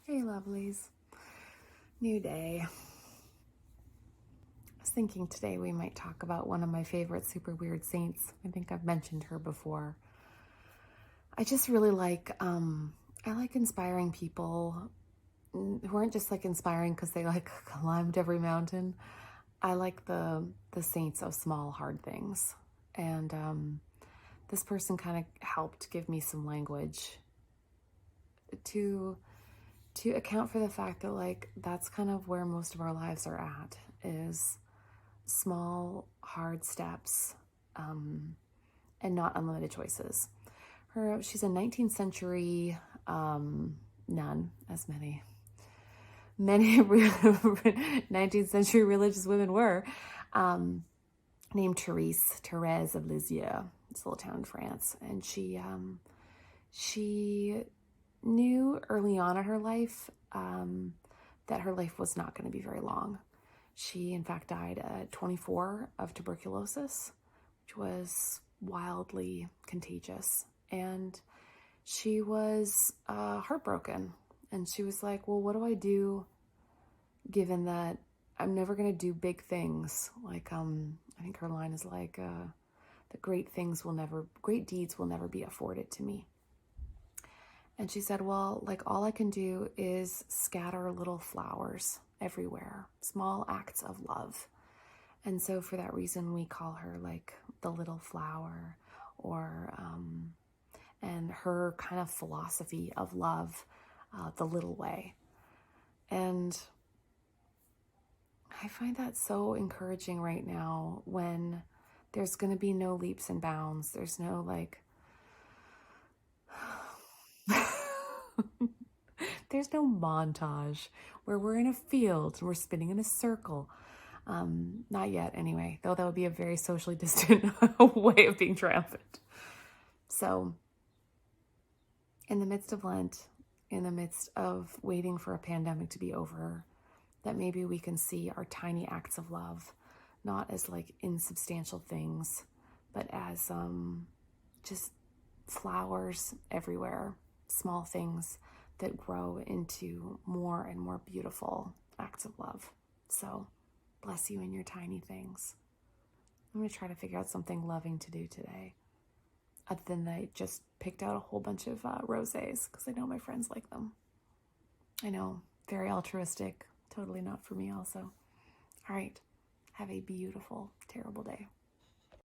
Hey, lovelies. New day. I was thinking today we might talk about one of my favorite super weird saints. I think I've mentioned her before. I just really I like inspiring people who aren't just like inspiring because they like climbed every mountain. I like the saints of small, hard things. And this person kind of helped give me some language to account for the fact that like that's kind of where most of our lives are at, is small hard steps, and not unlimited choices. She's a 19th century nun, as many 19th century religious women were, named Therese of Lisieux. It's a little town in France. And she knew early on in her life that her life was not going to be very long. She, in fact, died at 24 of tuberculosis, which was wildly contagious. And she was heartbroken. And she was like, well, what do I do given that I'm never going to do big things? Like, I think her line is like, that great deeds will never be afforded to me. And she said, well, like all I can do is scatter little flowers everywhere, small acts of love. And so for that reason, we call her like the little flower, or, and her kind of philosophy of love, the little way. And I find that so encouraging right now when there's going to be no leaps and bounds. There's no like, there's no montage where we're in a field and we're spinning in a circle. Not yet, anyway, though that would be a very socially distant way of being triumphant. So, in the midst of Lent, in the midst of waiting for a pandemic to be over, that maybe we can see our tiny acts of love, not as like insubstantial things, but as just flowers everywhere, small things that grow into more and more beautiful acts of love. So, bless you in your tiny things. I'm going to try to figure out something loving to do today, other than I just picked out a whole bunch of rosés because I know my friends like them. I know, very altruistic, totally not for me also. All right, have a beautiful, terrible day.